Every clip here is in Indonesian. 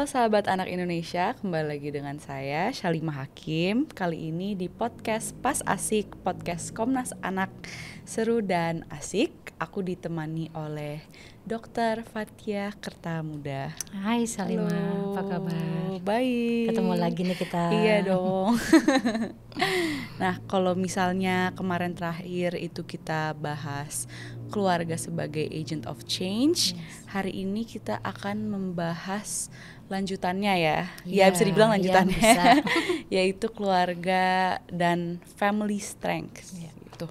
sahabat anak Indonesia, kembali lagi dengan saya Syalimah Hakim. Kali ini di podcast Pas Asik, podcast Komnas Anak, seru dan asik. Aku ditemani oleh Dr. Fathia Kertamuda. Hai Syalimah, Halo, apa kabar? baik. Ketemu lagi nih kita. Iya dong. Nah, kalau misalnya kemarin terakhir itu kita bahas keluarga sebagai agent of change, hari ini kita akan membahas lanjutannya ya. Ya bisa dibilang lanjutannya, bisa. yaitu keluarga dan family strength. Gitu.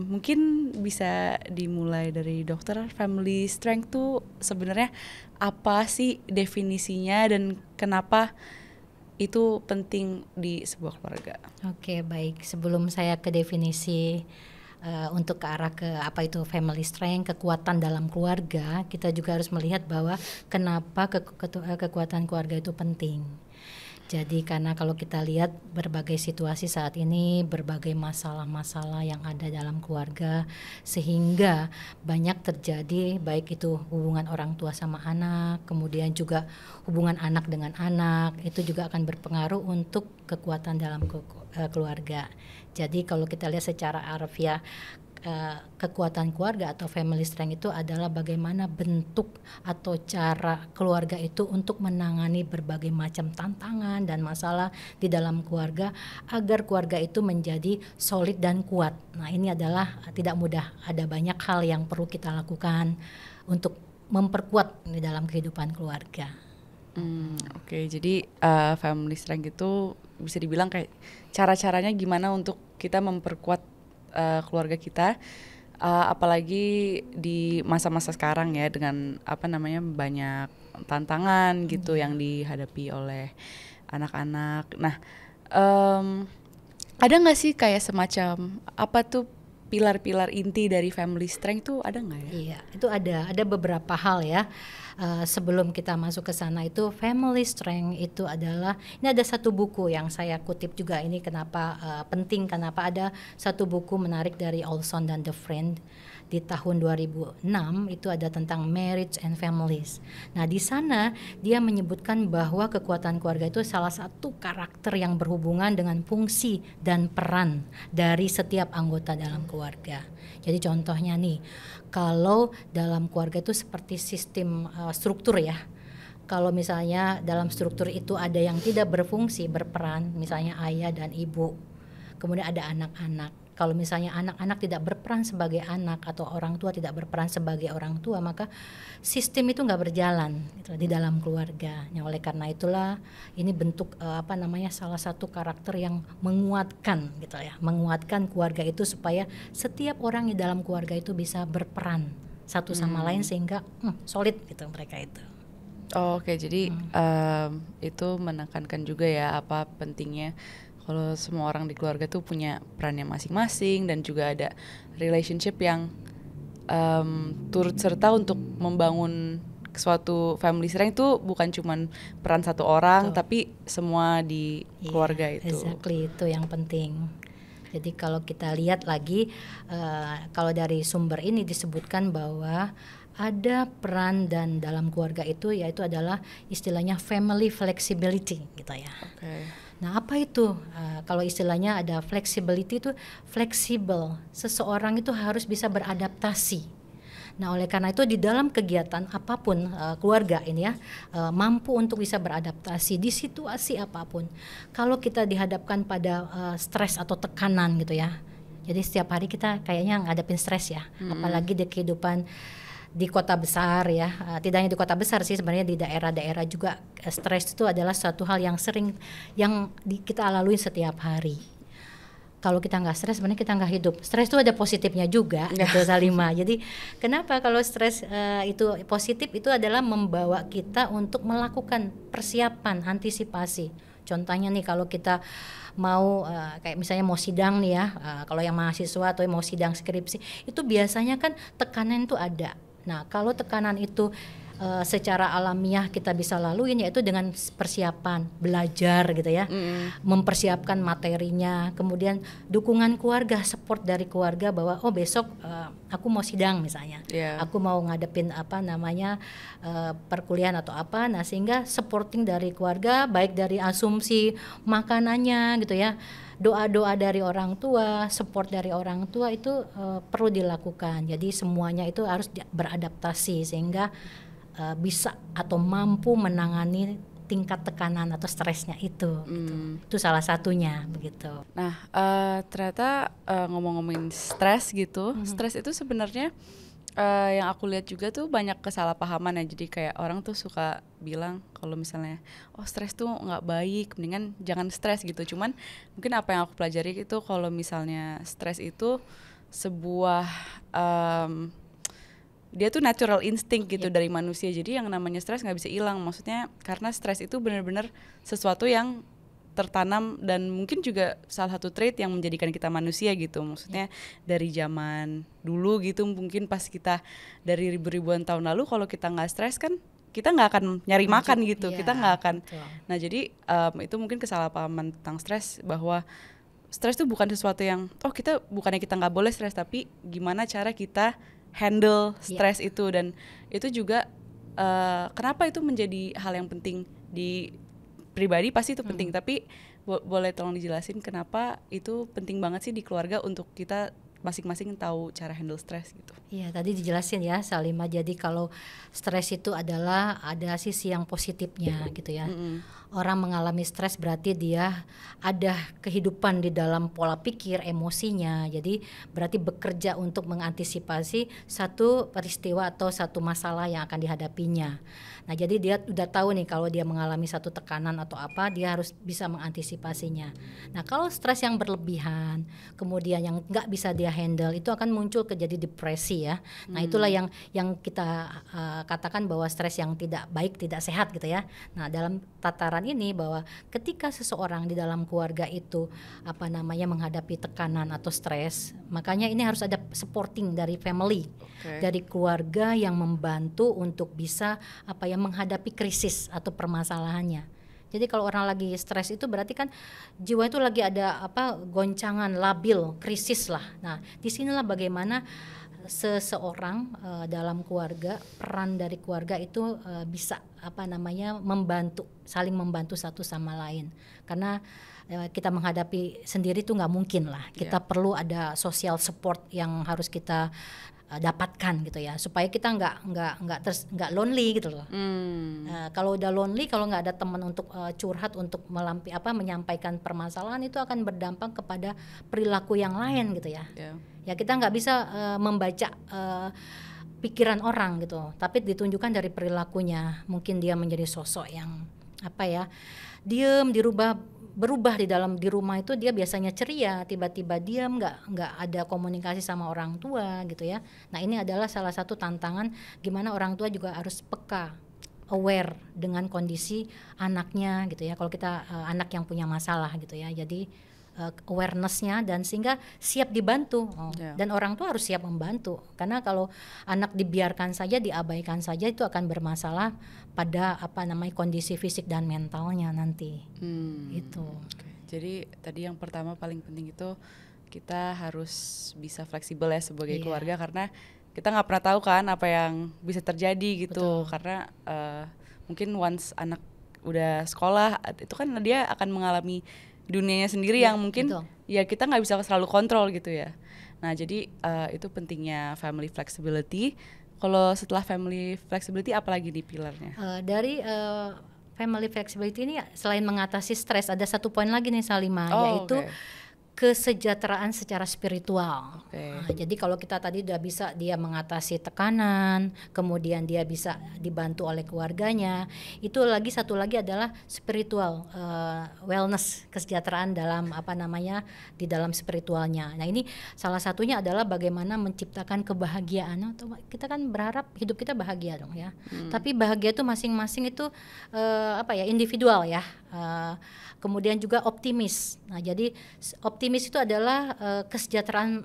Mungkin bisa dimulai dari dokter. Family strength tuh sebenarnya apa sih definisinya dan kenapa itu penting di sebuah keluarga? Oke, baik. Sebelum saya ke definisi untuk ke arah ke apa itu family strength, kekuatan dalam keluarga, kita juga harus melihat bahwa kenapa kekuatan keluarga itu penting. Jadi karena kalau kita lihat berbagai situasi saat ini, berbagai masalah-masalah yang ada dalam keluarga, sehingga banyak terjadi baik itu hubungan orang tua sama anak, kemudian juga hubungan anak dengan anak, itu juga akan berpengaruh untuk kekuatan dalam keluarga. Jadi kalau kita lihat secara harfiah, kekuatan keluarga atau family strength itu adalah bagaimana bentuk atau cara keluarga itu untuk menangani berbagai macam tantangan dan masalah di dalam keluarga agar keluarga itu menjadi solid dan kuat. Nah, ini adalah tidak mudah, ada banyak hal yang perlu kita lakukan untuk memperkuat di dalam kehidupan keluarga. Oke, jadi family strength itu bisa dibilang kayak cara-caranya gimana untuk kita memperkuat keluarga kita, apalagi di masa-masa sekarang ya, dengan banyak tantangan gitu yang dihadapi oleh anak-anak. Nah, ada nggak sih kayak semacam apa tuh pilar-pilar inti dari family strength tuh, ada nggak ya? Iya, itu ada beberapa hal ya. Sebelum kita masuk ke sana, itu family strength itu adalah, ini ada satu buku yang saya kutip juga, ini kenapa penting, kenapa ada satu buku menarik dari Olson dan The Friend di tahun 2006, itu ada tentang marriage and families. Nah, di sana dia menyebutkan bahwa kekuatan keluarga itu salah satu karakter yang berhubungan dengan fungsi dan peran dari setiap anggota dalam keluarga. Jadi contohnya nih, kalau dalam keluarga itu seperti sistem struktur ya. Kalau misalnya dalam struktur itu ada yang tidak berfungsi, berperan, misalnya ayah dan ibu, kemudian ada anak-anak. Kalau misalnya anak-anak tidak berperan sebagai anak atau orang tua tidak berperan sebagai orang tua, maka sistem itu nggak berjalan gitu, di dalam keluarga. Nah, oleh karena itulah ini bentuk salah satu karakter yang menguatkan gitu ya, menguatkan keluarga itu supaya setiap orang di dalam keluarga itu bisa berperan satu sama lain sehingga solid gitu mereka itu. Oke, jadi itu menekankan juga ya apa pentingnya kalau semua orang di keluarga tuh punya perannya masing-masing dan juga ada relationship yang turut serta untuk membangun suatu family strength itu bukan cuman peran satu orang, tapi semua di keluarga itu. Exactly, itu yang penting. Jadi kalau kita lihat lagi, kalau dari sumber ini disebutkan bahwa ada peran dan dalam keluarga itu, yaitu adalah istilahnya family flexibility gitu ya. Okay. Nah, apa itu? Kalau istilahnya ada flexibility, itu fleksibel. Seseorang itu harus bisa beradaptasi. Nah, oleh karena itu di dalam kegiatan apapun keluarga ini ya, mampu untuk bisa beradaptasi di situasi apapun. Kalau kita dihadapkan pada stres atau tekanan gitu ya. Jadi setiap hari kita kayaknya ngadepin stres ya, apalagi di kehidupan di kota besar ya, tidak hanya di kota besar sih, sebenarnya di daerah-daerah juga stres itu adalah suatu hal yang sering kita lalui setiap hari. Kalau kita nggak stres, sebenarnya kita nggak hidup. Stres itu ada positifnya juga, gitu Salimah. Jadi kenapa kalau stres itu positif, itu adalah membawa kita untuk melakukan persiapan, antisipasi. Contohnya nih, kalau kita mau kayak misalnya mau sidang nih ya, kalau yang mahasiswa atau mau sidang skripsi, itu biasanya kan tekanan itu ada. Nah, kalau tekanan itu secara alamiah kita bisa laluin, yaitu dengan persiapan belajar gitu ya, mempersiapkan materinya, kemudian dukungan keluarga, support dari keluarga bahwa oh besok aku mau sidang misalnya, aku mau ngadepin apa namanya perkuliahan atau apa, nah sehingga supporting dari keluarga, baik dari asumsi makanannya gitu ya, doa-doa dari orang tua, support dari orang tua itu perlu dilakukan. Jadi semuanya itu harus beradaptasi sehingga bisa atau mampu menangani tingkat tekanan atau stresnya itu. Gitu. Itu salah satunya begitu. Nah, ternyata ngomong-ngomongin stres gitu, stres itu sebenarnya yang aku lihat juga tuh banyak kesalahpahaman ya. Jadi kayak orang tuh suka bilang kalau misalnya oh stres tuh nggak baik, mendingan jangan stres gitu. Cuman mungkin apa yang aku pelajari itu kalau misalnya stres itu sebuah dia tuh natural instinct gitu dari manusia. Jadi yang namanya stres nggak bisa hilang. Maksudnya karena stres itu benar-benar sesuatu yang tertanam dan mungkin juga salah satu trait yang menjadikan kita manusia gitu. Maksudnya dari zaman dulu gitu, mungkin pas kita dari ribu-ribuan tahun lalu kalau kita nggak stres kan kita nggak akan nyari makan gitu. Kita nggak akan. Nah jadi itu mungkin kesalahpahaman tentang stres, bahwa stres itu bukan sesuatu yang oh kita bukannya kita nggak boleh stres, tapi gimana cara kita handle stres itu. Dan itu juga kenapa itu menjadi hal yang penting di pribadi, pasti itu penting, tapi boleh tolong dijelasin kenapa itu penting banget sih di keluarga untuk kita masing-masing tahu cara handle stres gitu. Iya, tadi dijelasin ya Salimah. Jadi kalau stres itu adalah ada sisi yang positifnya gitu ya. Orang mengalami stres berarti dia ada kehidupan di dalam pola pikir, emosinya. Jadi berarti bekerja untuk mengantisipasi satu peristiwa atau satu masalah yang akan dihadapinya. Nah, jadi dia udah tahu nih kalau dia mengalami satu tekanan atau apa, dia harus bisa mengantisipasinya. Nah, kalau stres yang berlebihan, kemudian yang nggak bisa dia handle, itu akan muncul jadi depresi ya. Nah, itulah yang kita katakan bahwa stres yang tidak baik, tidak sehat gitu ya. Nah, dalam tataran ini bahwa ketika seseorang di dalam keluarga itu menghadapi tekanan atau stres, makanya ini harus ada supporting dari family, dari keluarga yang membantu untuk bisa menghadapi krisis atau permasalahannya. Jadi kalau orang lagi stres itu berarti kan jiwa itu lagi ada goncangan, labil, krisis lah. Nah, disinilah bagaimana seseorang dalam keluarga, peran dari keluarga itu bisa membantu, saling membantu satu sama lain. Karena kita menghadapi sendiri itu nggak mungkin lah. Kita perlu ada social support yang harus kita dapatkan gitu ya, supaya kita nggak lonely gitu loh. Kalau udah lonely, kalau nggak ada teman untuk curhat, untuk menyampaikan permasalahan, itu akan berdampak kepada perilaku yang lain gitu ya. Ya kita nggak bisa membaca pikiran orang gitu, tapi ditunjukkan dari perilakunya. Mungkin dia menjadi sosok yang diem, berubah di rumah itu dia biasanya ceria, tiba-tiba diam, nggak ada komunikasi sama orang tua gitu ya. Nah, ini adalah salah satu tantangan gimana orang tua juga harus peka, aware dengan kondisi anaknya gitu ya. Kalau kita anak yang punya masalah gitu ya, jadi awareness-nya dan sehingga siap dibantu. Dan orang tua harus siap membantu, karena kalau anak dibiarkan saja, diabaikan saja, itu akan bermasalah pada kondisi fisik dan mentalnya nanti. Itu. Jadi tadi yang pertama paling penting itu kita harus bisa fleksibel ya sebagai keluarga, karena kita nggak pernah tahu kan apa yang bisa terjadi gitu. Karena mungkin once anak udah sekolah itu kan dia akan mengalami dunianya sendiri yang mungkin ya kita nggak bisa selalu kontrol gitu ya. Nah jadi itu pentingnya family flexibility. Kalau setelah family flexibility apalagi di pilarnya? Dari family flexibility ini selain mengatasi stres, ada satu poin lagi nih Salimah, yaitu kesejahteraan secara spiritual. Jadi kalau kita tadi udah bisa dia mengatasi tekanan, kemudian dia bisa dibantu oleh keluarganya, itu satu lagi adalah spiritual wellness, kesejahteraan dalam di dalam spiritualnya. Nah, ini salah satunya adalah bagaimana menciptakan kebahagiaan. Kita kan berharap hidup kita bahagia dong ya. Tapi bahagia itu masing-masing itu individual ya. Kemudian juga optimis. Nah, jadi optimis itu adalah kesejahteraan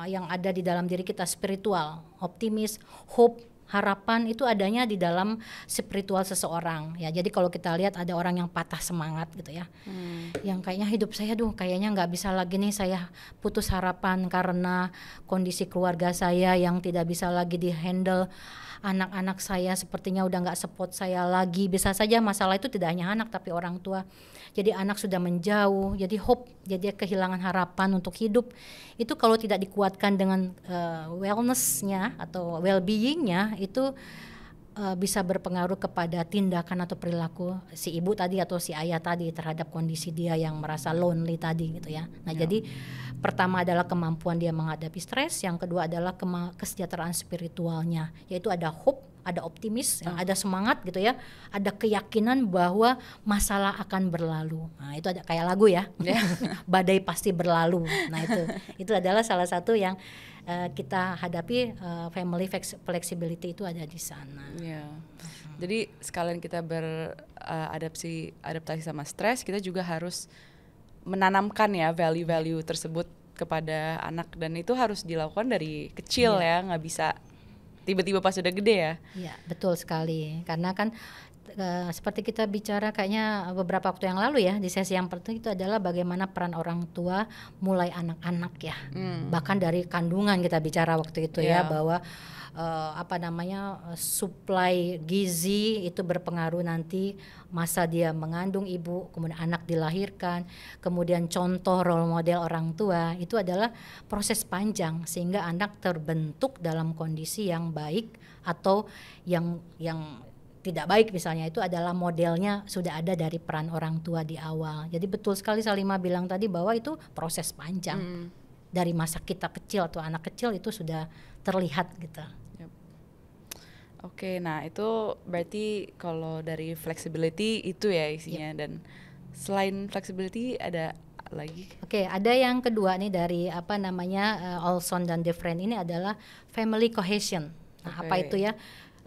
yang ada di dalam diri kita, spiritual, optimis, hope. harapan itu adanya di dalam spiritual seseorang ya. Jadi kalau kita lihat ada orang yang patah semangat gitu ya, yang kayaknya hidup saya kayaknya nggak bisa lagi nih, saya putus harapan karena kondisi keluarga saya yang tidak bisa lagi dihandle, anak-anak saya sepertinya udah nggak support saya lagi. Bisa saja masalah itu tidak hanya anak tapi orang tua. Jadi anak sudah menjauh, jadi hope, jadi kehilangan harapan untuk hidup. Itu kalau tidak dikuatkan dengan wellness-nya atau well-being-nya, itu bisa berpengaruh kepada tindakan atau perilaku si ibu tadi atau si ayah tadi terhadap kondisi dia yang merasa lonely tadi gitu ya. Nah jadi pertama adalah kemampuan dia menghadapi stres, yang kedua adalah kesejahteraan spiritualnya, yaitu ada hope, ada optimis, ada semangat gitu ya, ada keyakinan bahwa masalah akan berlalu. Nah itu ada kayak lagu ya, badai pasti berlalu. Nah itu adalah salah satu yang kita hadapi. Family flexibility itu ada di sana. Jadi sekalian kita adaptasi sama stres, kita juga harus menanamkan ya value-value tersebut kepada anak, dan itu harus dilakukan dari kecil ya, nggak bisa tiba-tiba pas udah gede ya. Iya betul sekali, karena kan seperti kita bicara kayaknya beberapa waktu yang lalu ya di sesi yang pertama, itu adalah bagaimana peran orang tua mulai anak-anak ya, bahkan dari kandungan kita bicara waktu itu ya, bahwa suplai gizi itu berpengaruh nanti masa dia mengandung ibu, kemudian anak dilahirkan, kemudian contoh role model orang tua, itu adalah proses panjang sehingga anak terbentuk dalam kondisi yang baik atau yang tidak baik misalnya. Itu adalah modelnya sudah ada dari peran orang tua di awal. Jadi betul sekali Salimah bilang tadi bahwa itu proses panjang. Dari masa kita kecil atau anak kecil itu sudah terlihat gitu. Oke, nah itu berarti kalau dari flexibility itu ya isinya. Dan selain flexibility ada lagi? Oke, ada yang kedua nih dari Olson dan Defren ini adalah family cohesion. Nah apa itu ya?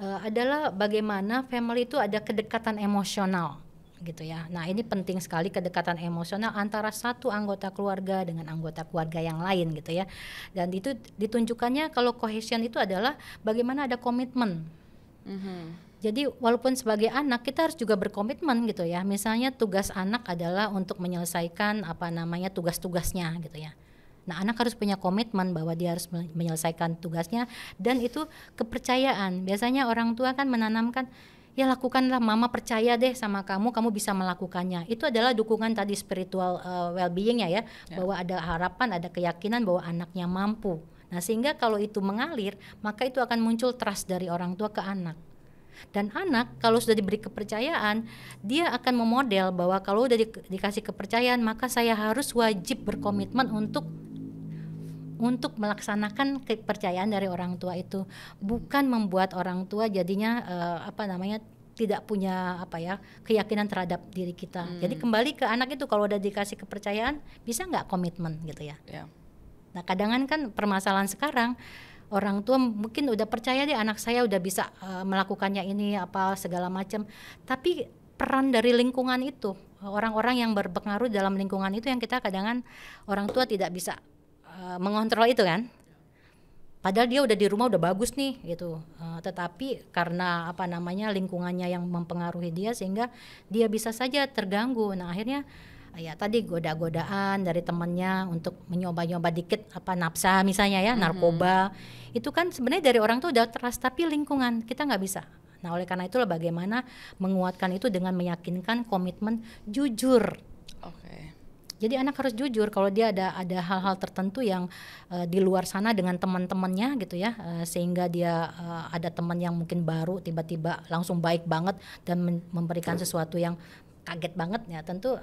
Adalah bagaimana family itu ada kedekatan emosional gitu ya. Nah ini penting sekali, kedekatan emosional antara satu anggota keluarga dengan anggota keluarga yang lain gitu ya. Dan itu ditunjukkannya kalau cohesion itu adalah bagaimana ada komitmen. Jadi walaupun sebagai anak kita harus juga berkomitmen gitu ya. Misalnya tugas anak adalah untuk menyelesaikan tugas-tugasnya gitu ya. Nah anak harus punya komitmen bahwa dia harus menyelesaikan tugasnya, dan itu kepercayaan. Biasanya orang tua kan menanamkan, ya lakukanlah, mama percaya deh sama kamu bisa melakukannya. Itu adalah dukungan tadi spiritual well-being-nya ya, bahwa ada harapan, ada keyakinan bahwa anaknya mampu. Nah sehingga kalau itu mengalir, maka itu akan muncul trust dari orang tua ke anak. Dan anak kalau sudah diberi kepercayaan, dia akan memodel bahwa kalau udah dikasih kepercayaan, maka saya harus wajib berkomitmen untuk melaksanakan kepercayaan dari orang tua itu, bukan membuat orang tua jadinya tidak punya keyakinan terhadap diri kita. Jadi kembali ke anak itu, kalau udah dikasih kepercayaan bisa nggak komitmen gitu ya. Nah kadang kan permasalahan sekarang, orang tua mungkin udah percaya deh anak saya udah bisa melakukannya ini segala macam, tapi peran dari lingkungan itu, orang-orang yang berpengaruh dalam lingkungan itu yang kita kadang orang tua tidak bisa mengontrol itu kan. Padahal dia udah di rumah udah bagus nih gitu, tetapi karena lingkungannya yang mempengaruhi dia sehingga dia bisa saja terganggu. Nah akhirnya ya tadi goda-godaan dari temannya untuk mencoba-nyoba dikit nafsa misalnya ya, narkoba, itu kan sebenarnya dari orang tuh udah trust, tapi lingkungan kita nggak bisa. Nah oleh karena itulah bagaimana menguatkan itu dengan meyakinkan komitmen jujur. Jadi anak harus jujur kalau dia ada hal-hal tertentu yang di luar sana dengan teman-temannya gitu ya, sehingga dia ada teman yang mungkin baru tiba-tiba langsung baik banget dan memberikan sesuatu yang kaget banget ya. Tentu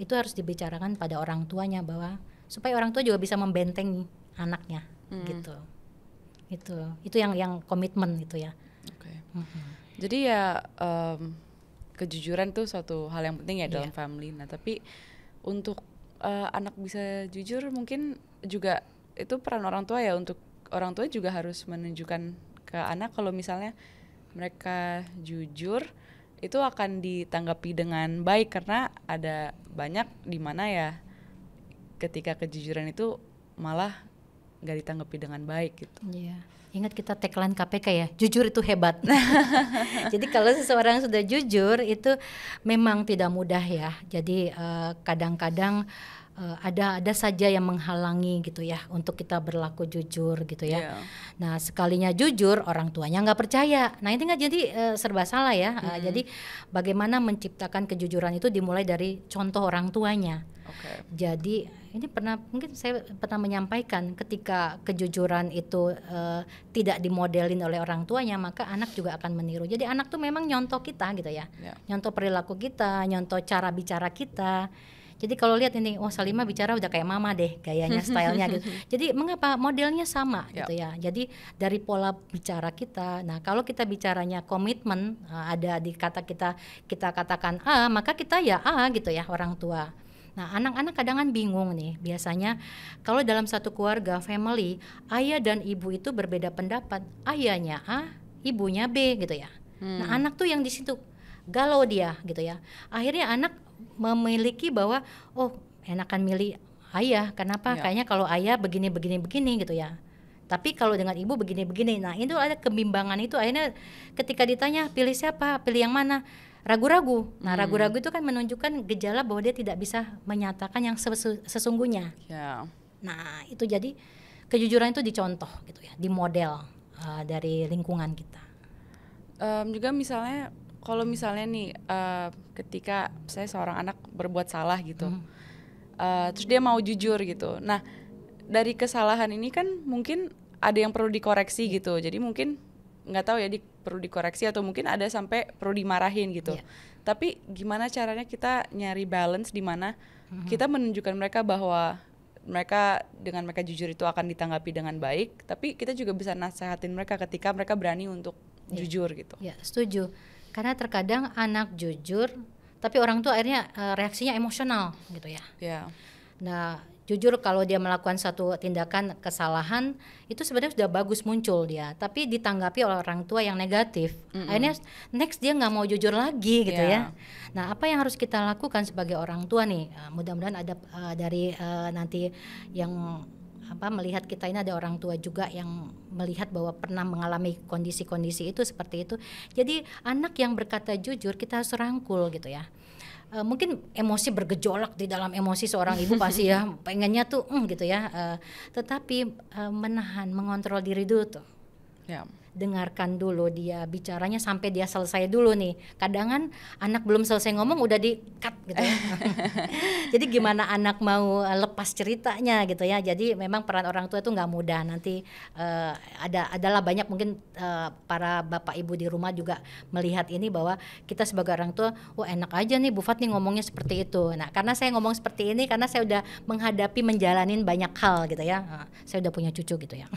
itu harus dibicarakan pada orang tuanya, bahwa supaya orang tua juga bisa membentengi anaknya gitu. Itu yang komitmen gitu ya. Jadi ya kejujuran tuh suatu hal yang penting ya dalam family. Nah tapi untuk anak bisa jujur mungkin juga itu peran orang tua ya. Untuk orang tua juga harus menunjukkan ke anak kalau misalnya mereka jujur itu akan ditanggapi dengan baik, karena ada banyak di mana ya ketika kejujuran itu malah nggak ditanggapi dengan baik gitu. Ingat kita tagline KPK ya, jujur itu hebat. Jadi kalau seseorang sudah jujur itu memang tidak mudah ya. Jadi kadang-kadang ada saja yang menghalangi gitu ya untuk kita berlaku jujur gitu ya. Nah sekalinya jujur orang tuanya nggak percaya. Nah ini nggak jadi serba salah ya. Jadi bagaimana menciptakan kejujuran itu dimulai dari contoh orang tuanya. Jadi ini mungkin saya pernah menyampaikan ketika kejujuran itu tidak dimodelin oleh orang tuanya, maka anak juga akan meniru. Jadi anak tuh memang nyontoh kita gitu ya, nyontoh perilaku kita, nyontoh cara bicara kita. Jadi kalau lihat ini, Salimah bicara udah kayak mama deh, gayanya, stylenya gitu. Jadi mengapa modelnya sama gitu ya. Jadi dari pola bicara kita. Nah kalau kita bicaranya komitmen, ada di kata kita katakan A, maka kita ya A gitu ya orang tua. Nah anak-anak kadang bingung nih, biasanya kalau dalam satu keluarga family ayah dan ibu itu berbeda pendapat, ayahnya A, ibunya B gitu ya. Nah anak tuh yang di situ galau dia gitu ya. Akhirnya anak memiliki bahwa enakan milih ayah, kenapa? Kayaknya kalau ayah begini gitu ya. Tapi kalau dengan ibu begini. Nah itu ada kebimbangan itu, akhirnya ketika ditanya pilih siapa, pilih yang mana, ragu-ragu. Nah ragu-ragu itu kan menunjukkan gejala bahwa dia tidak bisa menyatakan yang sesungguhnya. Nah itu jadi kejujuran itu dicontoh gitu ya, di model dari lingkungan kita. Juga misalnya kalau misalnya nih ketika saya seorang anak berbuat salah gitu, terus dia mau jujur gitu. Nah dari kesalahan ini kan mungkin ada yang perlu dikoreksi gitu. Jadi mungkin nggak tahu ya perlu dikoreksi atau mungkin ada sampai perlu dimarahin gitu. Tapi gimana caranya kita nyari balance di mana kita menunjukkan mereka bahwa dengan mereka jujur itu akan ditanggapi dengan baik, tapi kita juga bisa nasehatin mereka ketika mereka berani untuk jujur gitu. Ya setuju. Karena terkadang anak jujur tapi orang tua akhirnya reaksinya emosional gitu ya. Nah jujur kalau dia melakukan satu tindakan kesalahan itu sebenarnya sudah bagus muncul dia, tapi ditanggapi oleh orang tua yang negatif, akhirnya next dia nggak mau jujur lagi gitu ya. Nah apa yang harus kita lakukan sebagai orang tua nih, mudah-mudahan ada dari nanti yang melihat kita ini ada orang tua juga yang melihat bahwa pernah mengalami kondisi-kondisi itu seperti itu. Jadi anak yang berkata jujur kita harus rangkul gitu ya. Mungkin emosi bergejolak di dalam emosi seorang ibu pasti ya pengennya tuh gitu ya, tetapi menahan, mengontrol diri dulu tuh. Dengarkan dulu dia bicaranya sampai dia selesai dulu nih. Kadang kan anak belum selesai ngomong udah di cut gitu ya. Jadi gimana anak mau lepas ceritanya gitu ya. Jadi memang peran orang tua itu nggak mudah. Nanti adalah banyak mungkin para bapak ibu di rumah juga melihat ini bahwa kita sebagai orang tua, enak aja nih Bu Fat nih ngomongnya seperti itu. Nah karena saya ngomong seperti ini karena saya udah menghadapi menjalanin banyak hal gitu ya. Saya udah punya cucu gitu ya.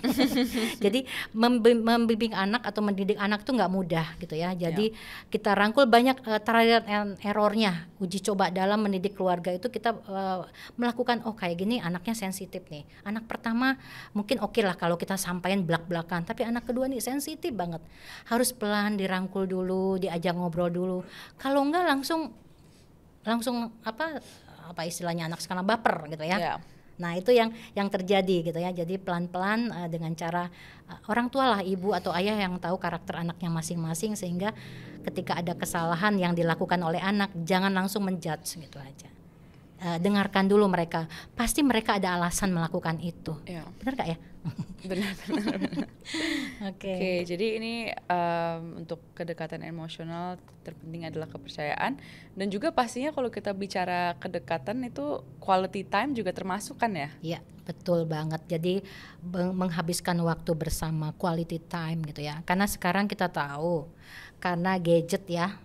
Jadi membimbing anak atau mendidik anak itu nggak mudah gitu ya. Jadi kita rangkul banyak trial and errornya, uji coba dalam mendidik keluarga itu kita melakukan kayak gini anaknya sensitif nih. Anak pertama mungkin oke lah kalau kita sampaikan belak-belakan, tapi anak kedua nih sensitif banget. Harus pelan dirangkul dulu, diajak ngobrol dulu. Kalau enggak langsung apa istilahnya anak sekarang baper gitu ya. Nah itu yang terjadi gitu ya. Jadi pelan-pelan dengan cara orang tua lah, ibu atau ayah yang tahu karakter anaknya masing-masing, sehingga ketika ada kesalahan yang dilakukan oleh anak jangan langsung menjudge gitu aja. Dengarkan dulu mereka, pasti mereka ada alasan melakukan itu. Benar gak ya? Benar. Oke, jadi ini untuk kedekatan emosional terpenting adalah kepercayaan, dan juga pastinya kalau kita bicara kedekatan itu quality time juga termasuk kan ya? Iya, betul banget. Jadi menghabiskan waktu bersama, quality time gitu ya. Karena sekarang kita tahu karena gadget ya,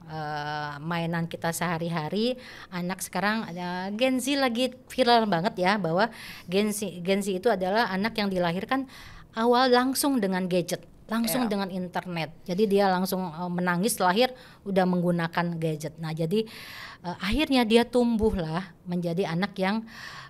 mainan kita sehari-hari, anak sekarang ada Gen Z lagi viral banget ya, bahwa Gen Z itu adalah anak yang dilahirkan awal langsung dengan gadget, langsung dengan internet. Jadi dia langsung menangis lahir udah menggunakan gadget. Nah jadi akhirnya dia tumbuhlah menjadi anak yang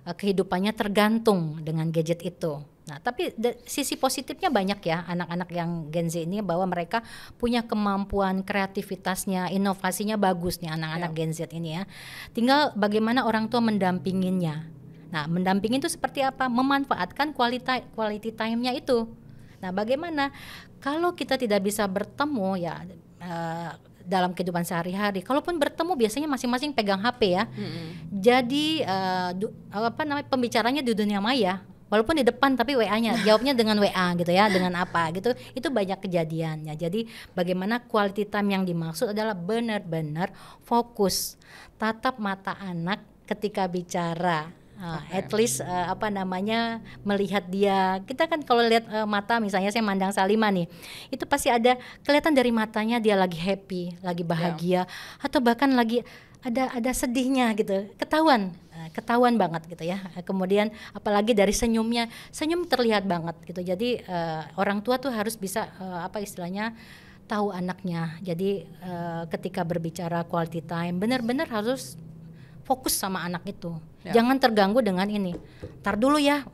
kehidupannya tergantung dengan gadget itu. Nah, tapi sisi positifnya banyak ya anak-anak yang Gen Z ini, bahwa mereka punya kemampuan kreativitasnya, inovasinya bagus nih anak-anak Gen Z ini ya. Tinggal bagaimana orang tua mendampinginya. Nah, mendampingin itu seperti apa? Memanfaatkan quality time-nya itu. Nah, bagaimana kalau kita tidak bisa bertemu ya dalam kehidupan sehari-hari. Kalaupun bertemu biasanya masing-masing pegang HP ya. Jadi pembicaranya di dunia maya. Walaupun di depan tapi WA-nya jawabnya dengan WA gitu ya, dengan apa gitu. Itu banyak kejadiannya. Jadi bagaimana quality time yang dimaksud adalah benar-benar fokus, tatap mata anak ketika bicara. At least melihat dia. Kita kan kalau lihat mata, misalnya saya mandang Salima nih, itu pasti ada kelihatan dari matanya dia lagi happy, lagi bahagia, atau bahkan lagi ada sedihnya gitu, ketahuan banget gitu ya. Kemudian apalagi dari senyum terlihat banget gitu. Jadi orang tua tuh harus bisa tahu anaknya. Jadi ketika berbicara quality time benar-benar harus fokus sama anak itu. Jangan terganggu dengan ini. Ntar dulu ya,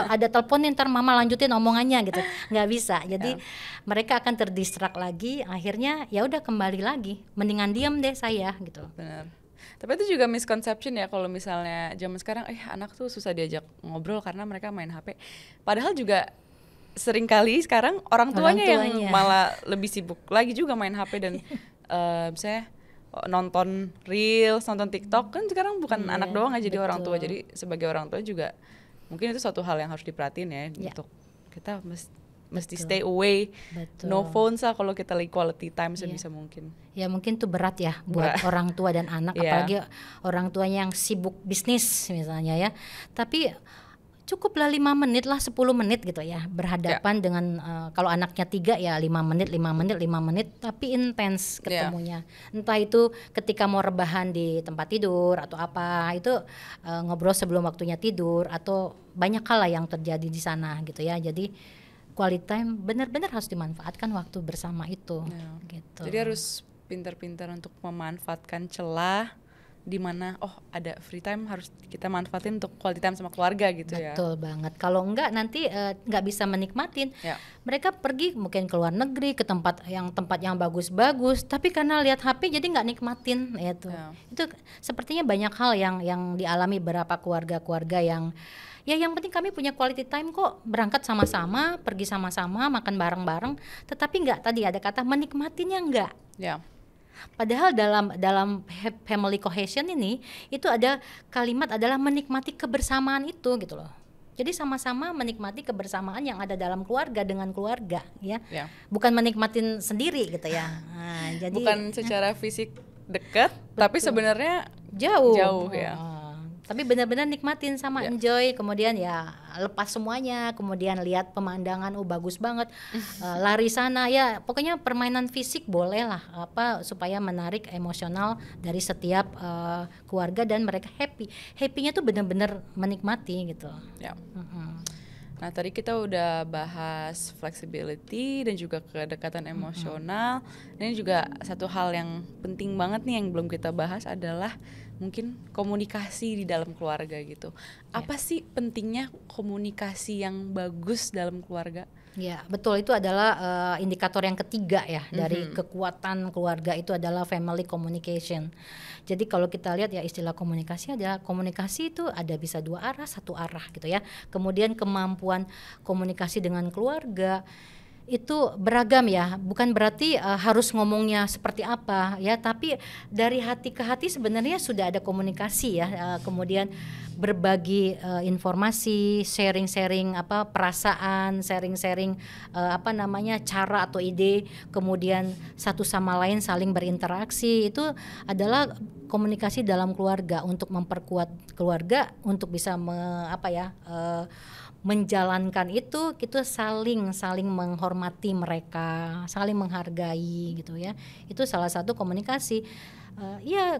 ada telepon nih, ntar mama lanjutin omongannya gitu. Nggak bisa. Jadi mereka akan terdistrak lagi. Akhirnya ya udah kembali lagi. Mendingan diam deh saya gitu. Benar. Tapi itu juga misconception ya kalau misalnya zaman sekarang anak tuh susah diajak ngobrol karena mereka main HP. Padahal juga seringkali sekarang orang tuanya yang malah lebih sibuk lagi juga main HP dan misalnya nonton Reels, nonton TikTok. Kan sekarang bukan anak doang aja jadi orang tua. Jadi sebagai orang tua juga mungkin itu suatu hal yang harus diperhatiin ya. Untuk kita mesti stay away. No phones lah kalau kita lagi quality time sebisa mungkin. Ya mungkin itu berat ya buat orang tua dan anak, apalagi orang tuanya yang sibuk bisnis misalnya ya. Tapi cukuplah 5 menit lah, 10 menit gitu ya, berhadapan dengan kalau anaknya 3 ya 5 menit tapi intens ketemunya. Entah itu ketika mau rebahan di tempat tidur atau apa, itu ngobrol sebelum waktunya tidur, atau banyak hal lah yang terjadi di sana gitu ya. Jadi quality time benar-benar harus dimanfaatkan waktu bersama itu gitu. Jadi harus pintar-pintar untuk memanfaatkan celah di mana ada free time, harus kita manfaatin untuk quality time sama keluarga gitu. Betul banget. Kalau enggak nanti enggak bisa menikmatin. Mereka pergi mungkin ke luar negeri, ke tempat yang bagus-bagus, tapi karena lihat HP jadi enggak nikmatin itu. Itu sepertinya banyak hal yang dialami beberapa keluarga-keluarga yang yang penting kami punya quality time kok, berangkat sama-sama, pergi sama-sama, makan bareng-bareng, tetapi enggak, tadi ada kata menikmatinya enggak. Padahal dalam family cohesion ini itu ada kalimat adalah menikmati kebersamaan itu gitu loh. Jadi sama-sama menikmati kebersamaan yang ada dalam keluarga dengan keluarga ya. Bukan menikmatin sendiri gitu ya. Jadi bukan secara fisik dekat tapi sebenarnya jauh ya. Tapi benar-benar nikmatin sama enjoy, kemudian ya lepas semuanya, kemudian lihat pemandangan bagus banget, lari sana ya, pokoknya permainan fisik boleh lah supaya menarik emosional dari setiap keluarga dan mereka happy-nya tuh benar-benar menikmati gitu. Nah tadi kita udah bahas flexibility dan juga kedekatan emosional. Dan ini juga satu hal yang penting banget nih yang belum kita bahas adalah mungkin komunikasi di dalam keluarga gitu. Apa sih pentingnya komunikasi yang bagus dalam keluarga? Ya betul, itu adalah indikator yang ketiga ya dari kekuatan keluarga, itu adalah family communication. Jadi kalau kita lihat ya istilah komunikasi adalah komunikasi itu ada bisa 2 arah, 1 arah gitu ya. Kemudian kemampuan komunikasi dengan keluarga itu beragam ya, bukan berarti harus ngomongnya seperti apa ya, tapi dari hati ke hati sebenarnya sudah ada komunikasi ya. Kemudian berbagi informasi, sharing perasaan, sharing cara atau ide, kemudian satu sama lain saling berinteraksi, itu adalah komunikasi dalam keluarga untuk memperkuat keluarga untuk bisa menjalankan itu saling menghormati mereka, saling menghargai gitu ya. Itu salah satu komunikasi.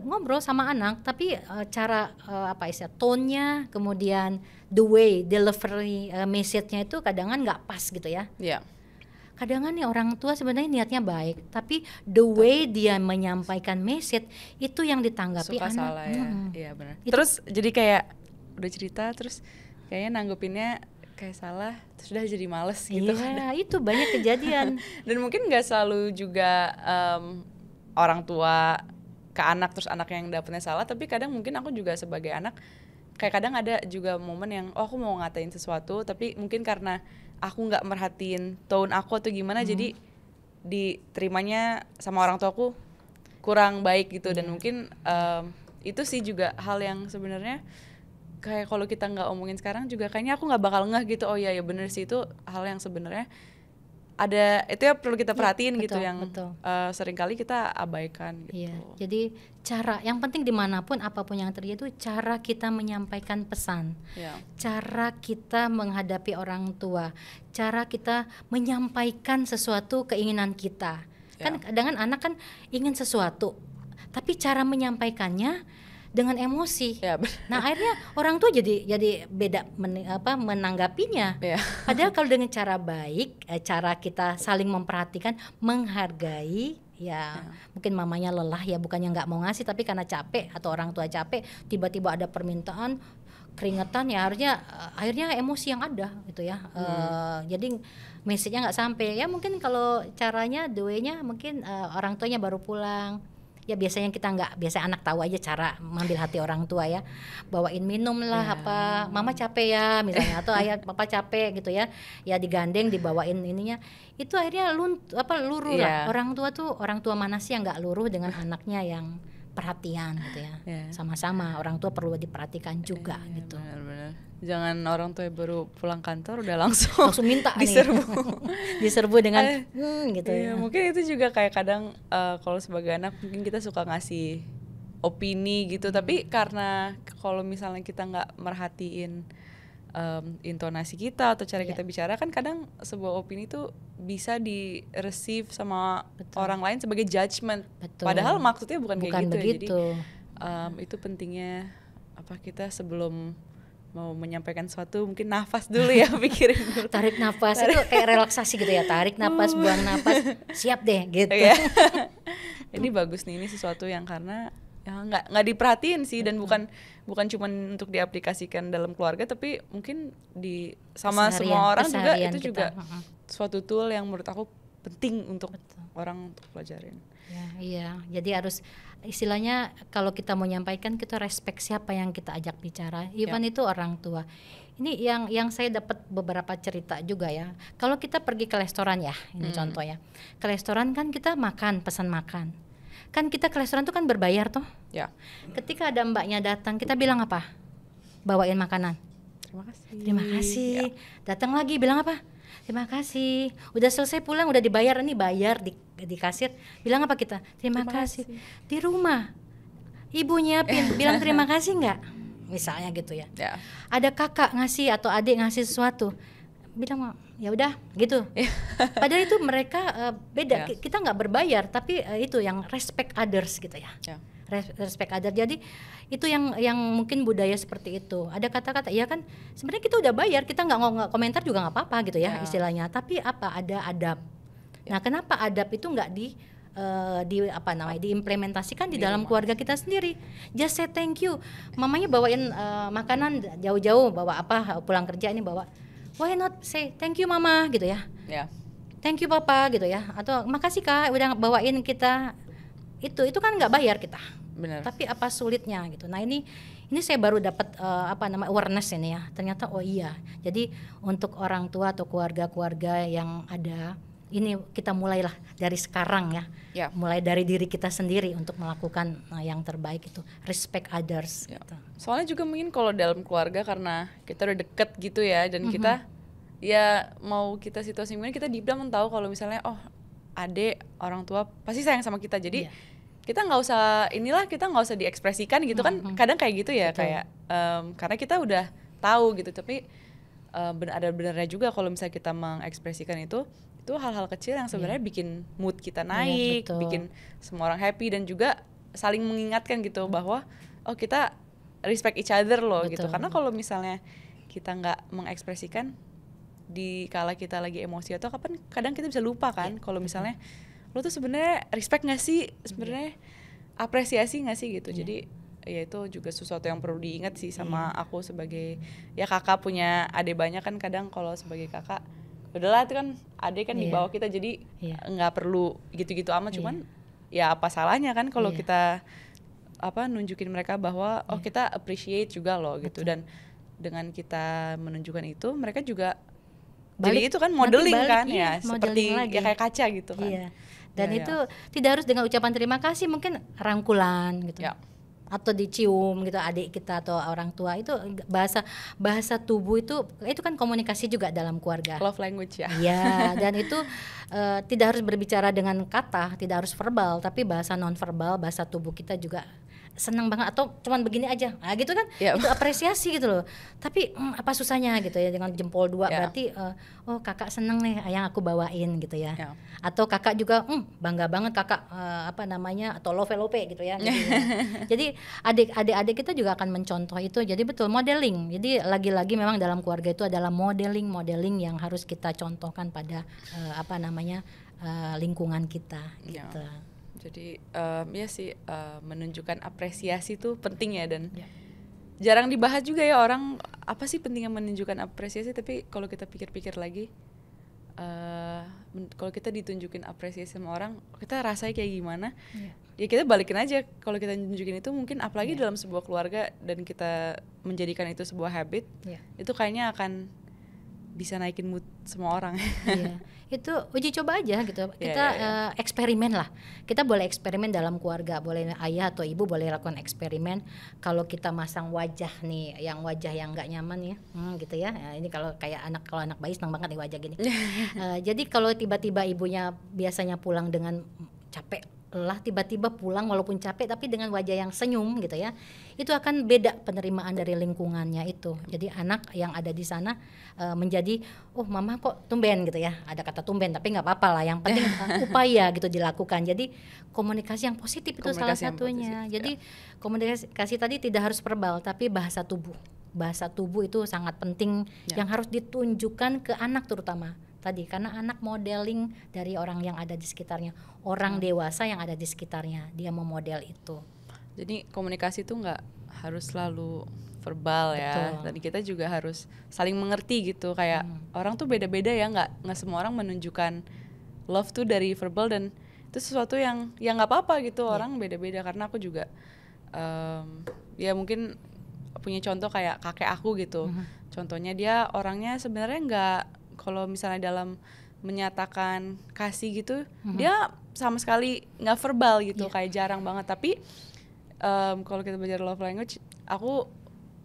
Ngobrol sama anak, tapi cara tone-nya, kemudian the way delivery message-nya itu kadang-kadang nggak pas gitu ya. Kadang-kadang nih orang tua sebenarnya niatnya baik, tapi the way dia menyampaikan message itu yang ditanggapi suka anak salah ya. Iya benar. Terus jadi kayak udah cerita terus kayaknya nanggepinnya kayak salah, terus udah jadi males gitu. Iya, itu banyak kejadian. Dan mungkin nggak selalu juga orang tua ke anak terus anak yang dapetnya salah, tapi kadang mungkin aku juga sebagai anak kayak kadang ada juga momen yang aku mau ngatain sesuatu, tapi mungkin karena aku nggak merhatiin tone aku atau gimana, jadi diterimanya sama orang tua aku kurang baik gitu. Dan mungkin itu sih juga hal yang sebenarnya kayak kalau kita nggak omongin sekarang juga kayaknya aku nggak bakal ngeh gitu. Oh iya ya bener sih, itu hal yang sebenarnya ada, itu ya perlu kita perhatiin gitu, yang seringkali kita abaikan gitu. Iya, jadi cara yang penting dimanapun apapun yang terjadi itu cara kita menyampaikan pesan, cara kita menghadapi orang tua, cara kita menyampaikan sesuatu keinginan kita. Kan kadang anak kan ingin sesuatu, tapi cara menyampaikannya dengan emosi. Nah akhirnya orang tua jadi beda menanggapinya. Padahal kalau dengan cara baik, cara kita saling memperhatikan, menghargai, mungkin mamanya lelah ya, bukannya nggak mau ngasih, tapi karena capek atau orang tua capek, tiba-tiba ada permintaan, keringetan, ya akhirnya emosi yang ada gitu ya. Jadi message-nya nggak sampai. Ya mungkin kalau caranya the way-nya mungkin orang tuanya baru pulang. Ya biasanya kita biasa anak tahu aja cara mengambil hati orang tua ya, bawain minum lah, mama capek ya misalnya, atau ayah papa capek gitu ya digandeng dibawain ininya, itu akhirnya luruh lah. Orang tua mana sih yang nggak luruh dengan anaknya yang perhatian gitu ya. Sama-sama orang tua perlu diperhatikan juga gitu. Benar-benar. Jangan orang tua baru pulang kantor udah langsung minta diserbu dengan gitu ya. Mungkin itu juga kayak kadang kalau sebagai anak mungkin kita suka ngasih opini gitu, tapi karena kalau misalnya kita nggak merhatiin intonasi kita atau cara kita bicara, kan kadang sebuah opini itu bisa di receive sama orang lain sebagai judgment. Padahal maksudnya bukan kayak gitu. Jadi itu pentingnya kita sebelum mau menyampaikan sesuatu mungkin nafas dulu ya, pikirin dulu. Tarik nafas itu kayak relaksasi gitu ya, tarik nafas, buang nafas, siap deh gitu. Ini bagus nih, ini sesuatu yang karena nggak diperhatiin sih. Dan bukan cuma untuk diaplikasikan dalam keluarga, tapi mungkin sama semua orang juga itu juga suatu tool yang menurut aku penting untuk orang untuk pelajarin. Iya, jadi harus istilahnya kalau kita mau nyampaikan, kita respect siapa yang kita ajak bicara, even itu orang tua. Ini yang saya dapat beberapa cerita juga ya. Kalau kita pergi ke restoran ya, ini contohnya. Ke restoran kan kita pesan makan. Kan kita ke restoran tuh kan berbayar tuh. Ketika ada mbaknya datang, kita bilang apa? Bawain makanan. Terima kasih. Datang lagi bilang apa? Terima kasih. Udah selesai pulang, udah dibayar, ini bayar di kasir. Bilang apa kita? Terima kasih. Di rumah ibu nyiapin, bilang terima kasih nggak? Misalnya gitu ya. Ada kakak ngasih atau adik ngasih sesuatu, bilang ya udah gitu. Padahal itu mereka beda. Kita nggak berbayar, tapi itu yang respect others gitu ya. Respect others. Jadi itu yang mungkin budaya seperti itu. Ada kata-kata ya kan sebenarnya kita udah bayar, kita nggak komentar juga nggak apa-apa gitu ya istilahnya. Tapi ada adab. Nah kenapa adab itu nggak diimplementasikan di dalam keluarga kita sendiri? Just say thank you. Mamanya bawain makanan jauh-jauh, bawa apa pulang kerja ini bawa. Why not say thank you mama gitu ya? Thank you papa gitu ya. Atau makasih kak udah bawain kita. Itu kan nggak bayar kita. Benar. Tapi apa sulitnya gitu. Nah ini saya baru dapat awareness ini ya. Ternyata oh iya. Jadi untuk orang tua atau keluarga-keluarga yang ada, ini kita mulailah dari sekarang ya. Mulai dari diri kita sendiri untuk melakukan yang terbaik itu respect others. Gitu. Soalnya juga mungkin kalau dalam keluarga karena kita udah deket gitu ya, dan kita ya mau kita situasi gimana, kita deep down tahu kalau misalnya adik orang tua pasti sayang sama kita, jadi kita nggak usah diekspresikan gitu kan. Kadang kayak gitu ya. Betul. Kayak karena kita udah tahu gitu, tapi ada benernya juga kalau misalnya kita mengekspresikan itu hal-hal kecil yang sebenarnya bikin mood kita naik, bikin semua orang happy, dan juga saling mengingatkan gitu bahwa kita respect each other loh. Gitu. Karena kalau misalnya kita nggak mengekspresikan di kala kita lagi emosi atau kapan, kadang kita bisa lupa kan kalau misalnya lo tuh sebenarnya respect nggak sih, sebenarnya apresiasi nggak sih gitu. Jadi ya itu juga sesuatu yang perlu diingat sih sama aku sebagai kakak punya adik banyak kan. Kadang kalau sebagai kakak udahlah itu kan adik kan di bawah kita, jadi nggak perlu gitu-gitu amat. Cuman ya apa salahnya kan kalau kita nunjukin mereka bahwa kita appreciate juga loh gitu. Dan dengan kita menunjukkan itu, mereka juga Jadi itu kan modeling balik, kan iya, ya, seperti lagi. ya kayak kaca gitu kan. Iya. Dan Ya, itu tidak harus dengan ucapan terima kasih, mungkin rangkulan gitu. Ya. Atau dicium gitu adik kita atau orang tua, itu bahasa tubuh itu kan komunikasi juga dalam keluarga. Love language ya. Iya, dan itu tidak harus berbicara dengan kata, tidak harus verbal, tapi bahasa non verbal, bahasa tubuh kita juga senang banget, atau cuman begini aja, nah gitu kan, itu apresiasi gitu loh. Tapi apa susahnya gitu ya, dengan jempol 2 berarti oh kakak seneng nih yang aku bawain gitu ya. Atau kakak juga bangga banget kakak atau lope gitu ya. Gitu ya. Jadi adik-adik kita juga akan mencontoh itu. Jadi betul modeling. Jadi lagi-lagi memang dalam keluarga itu adalah modeling yang harus kita contohkan pada lingkungan kita gitu. Jadi ya sih, menunjukkan apresiasi itu penting ya, dan jarang dibahas juga ya orang, apa sih pentingnya menunjukkan apresiasi. Tapi kalau kita pikir-pikir lagi, kalau kita ditunjukin apresiasi sama orang, kita rasanya kayak gimana, ya kita balikin aja. Kalau kita nunjukin itu, mungkin apalagi dalam sebuah keluarga dan kita menjadikan itu sebuah habit, itu kayaknya akan bisa naikin mood semua orang. Itu uji coba aja gitu. Kita eksperimen lah. Kita boleh eksperimen dalam keluarga, boleh ayah atau ibu boleh lakukan eksperimen. Kalau kita masang wajah nih, wajah yang nggak nyaman ya, gitu ya. Ini kalau anak bayi senang banget nih wajah gini. Jadi kalau tiba-tiba ibunya biasanya pulang dengan capek lah, tiba-tiba pulang walaupun capek tapi dengan wajah yang senyum gitu ya, itu akan beda penerimaan dari lingkungannya itu. Jadi anak yang ada di sana menjadi, oh mama kok tumben gitu ya, ada kata tumben tapi nggak apa-apa lah, yang penting upaya gitu dilakukan. Jadi komunikasi yang positif itu salah satunya. Jadi komunikasi tadi tidak harus verbal tapi bahasa tubuh itu sangat penting, yang harus ditunjukkan ke anak terutama tadi, karena anak modeling dari orang yang ada di sekitarnya, orang dewasa yang ada di sekitarnya, dia memodel itu. Jadi komunikasi itu nggak harus selalu verbal ya, dan kita juga harus saling mengerti gitu. Kayak orang tuh beda-beda ya, nggak semua orang menunjukkan love tuh dari verbal, dan itu sesuatu yang nggak apa-apa gitu. Orang beda-beda. Karena aku juga ya mungkin punya contoh kayak kakek aku gitu. Contohnya dia orangnya sebenarnya nggak, kalau misalnya dalam menyatakan kasih gitu, dia sama sekali nggak verbal gitu, kayak jarang banget. Tapi kalau kita belajar love language,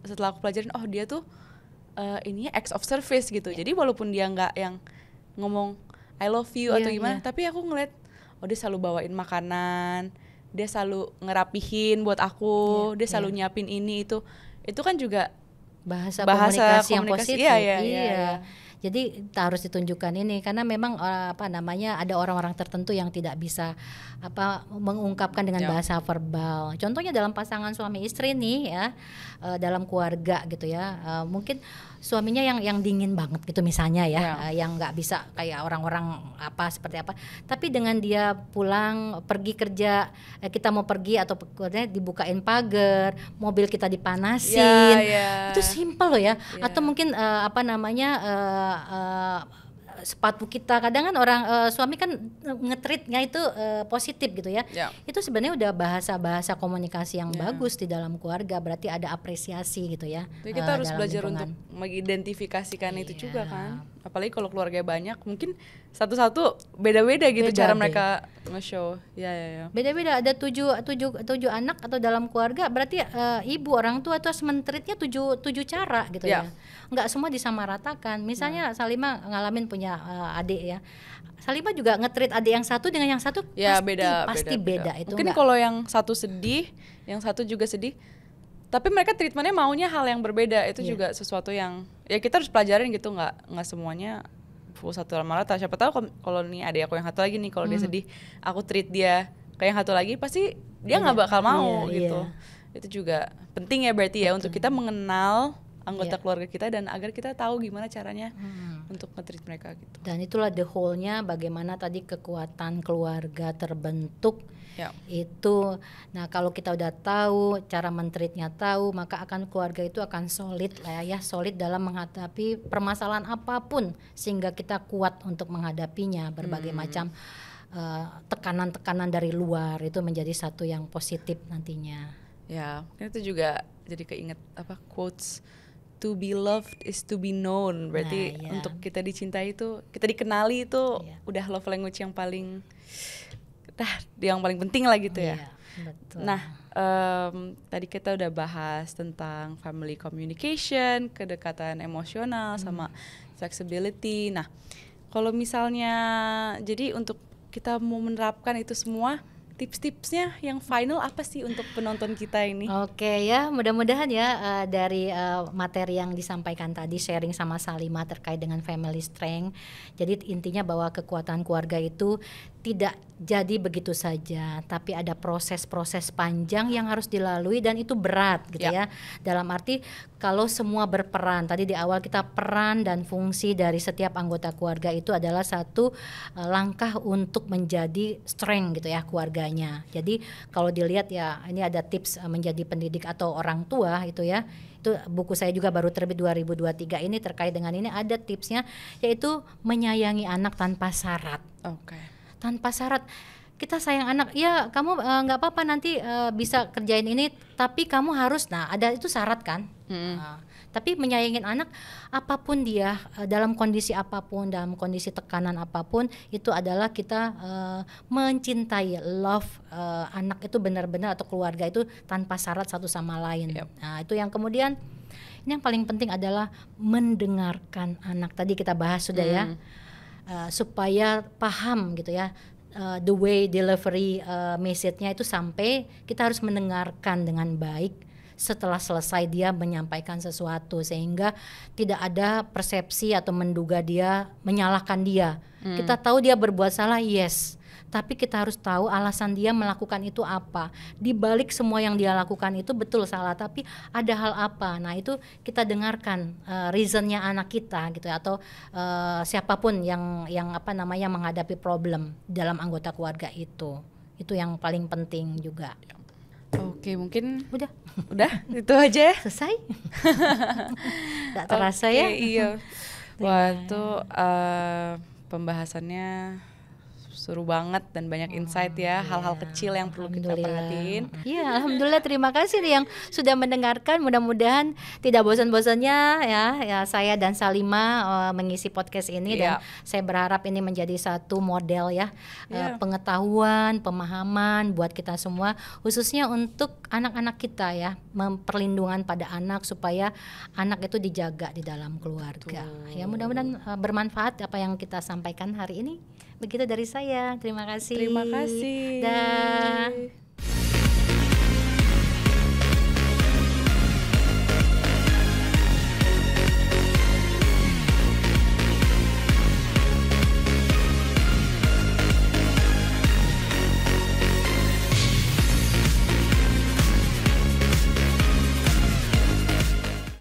setelah aku pelajarin, oh dia tuh ininya acts of service gitu. Jadi walaupun dia nggak yang ngomong I love you atau gimana, tapi aku ngeliat, oh dia selalu bawain makanan, dia selalu ngerapihin buat aku, dia selalu nyiapin ini itu kan juga bahasa komunikasi yang positif. Iya. Jadi harus ditunjukkan ini, karena memang ada orang-orang tertentu yang tidak bisa mengungkapkan dengan bahasa verbal. Contohnya dalam pasangan suami istri nih ya, dalam keluarga gitu ya, mungkin suaminya yang dingin banget gitu misalnya ya, yang nggak bisa kayak orang-orang seperti apa. Tapi dengan dia pulang pergi kerja, kita mau pergi atau dibukain pagar, mobil kita dipanasin, itu simple loh ya. Atau mungkin sepatu kita, kadang kan orang suami kan nge-treatnya itu positif gitu ya. Itu sebenarnya udah bahasa komunikasi yang bagus di dalam keluarga, berarti ada apresiasi gitu ya. Jadi kita harus belajar untuk mengidentifikasikan itu juga kan. Apalagi kalau keluarga banyak, mungkin satu-satu beda-beda gitu cara mereka nge-show. Beda-beda, ada 7 anak atau dalam keluarga, berarti ibu orang tua terus men-treatnya 7 cara gitu ya. Nggak semua disamaratakan. Misalnya Salimah ngalamin punya adik ya, Salimah juga nge-treat adik yang satu dengan yang satu pasti beda. Itu mungkin kalau yang satu sedih, yang satu juga sedih, tapi mereka treatmentnya maunya hal yang berbeda. Itu juga sesuatu yang ya kita harus pelajarin gitu. Nggak semuanya full satu sama rata. Siapa tahu kalau nih adik aku yang satu lagi nih, kalau dia sedih, aku treat dia kayak yang satu lagi, pasti dia nggak bakal mau gitu. Itu juga penting ya berarti ya, untuk kita mengenal anggota keluarga kita dan agar kita tahu gimana caranya untuk nge-treat mereka gitu. Dan itulah the whole-nya, bagaimana tadi kekuatan keluarga terbentuk itu. Nah, kalau kita udah tahu cara men-treatnya, tahu, maka akan keluarga itu akan solid lah ya, solid dalam menghadapi permasalahan apapun, sehingga kita kuat untuk menghadapinya. Berbagai macam tekanan-tekanan dari luar itu menjadi satu yang positif nantinya. Ya, itu juga jadi keinget quotes to be loved is to be known. Berarti Nah, iya. untuk kita dicintai itu, kita dikenali itu Iya. udah love language yang paling penting lah gitu ya. Iya, betul. Nah, tadi kita udah bahas tentang family communication, kedekatan emosional, sama flexibility. Nah, kalau misalnya jadi untuk kita mau menerapkan itu semua, tips-tipsnya yang final apa sih untuk penonton kita ini? Oke ya, mudah-mudahan ya dari materi yang disampaikan tadi, sharing sama Salima terkait dengan family strength. Jadi intinya bahwa kekuatan keluarga itu tidak jadi begitu saja, tapi ada proses-proses panjang yang harus dilalui dan itu berat gitu ya. Dalam arti kalau semua berperan, tadi di awal kita peran dan fungsi dari setiap anggota keluarga itu adalah satu langkah untuk menjadi strength gitu ya keluarganya. Jadi kalau dilihat ya, ini ada tips menjadi pendidik atau orang tua itu ya. Itu buku saya juga baru terbit 2023 ini terkait dengan ini, ada tipsnya yaitu menyayangi anak tanpa syarat. Oke. Tanpa syarat, kita sayang anak, ya kamu nggak apa-apa nanti bisa kerjain ini, tapi kamu harus, nah ada itu syarat kan. Tapi menyayangin anak apapun dia, dalam kondisi apapun, dalam kondisi tekanan apapun, itu adalah kita mencintai, love anak itu benar-benar atau keluarga itu tanpa syarat satu sama lain. Nah itu yang kemudian, ini yang paling penting adalah mendengarkan anak. Tadi kita bahas sudah ya. Supaya paham gitu ya, the way delivery message-nya itu sampai, kita harus mendengarkan dengan baik setelah selesai dia menyampaikan sesuatu, sehingga tidak ada persepsi atau menduga dia menyalahkan dia. Kita tahu dia berbuat salah, yes, tapi kita harus tahu alasan dia melakukan itu apa. Di balik semua yang dia lakukan itu betul salah, tapi ada hal apa. Nah itu kita dengarkan reasonnya anak kita gitu, atau siapapun yang menghadapi problem dalam anggota keluarga itu. Itu yang paling penting juga. Oke, mungkin Udah itu aja ya. selesai. Nggak terasa ya. Iya. Wah, itu pembahasannya seru banget dan banyak insight ya, hal-hal kecil yang perlu kita perhatiin. Iya, alhamdulillah, terima kasih nih yang sudah mendengarkan. Mudah-mudahan tidak bosan-bosannya ya saya dan Salima mengisi podcast ini, dan saya berharap ini menjadi satu model ya, pengetahuan, pemahaman buat kita semua, khususnya untuk anak-anak kita ya, perlindungan pada anak supaya anak itu dijaga di dalam keluarga. Ya, mudah-mudahan bermanfaat apa yang kita sampaikan hari ini. Begitu dari saya. Terima kasih. Terima kasih. Dah.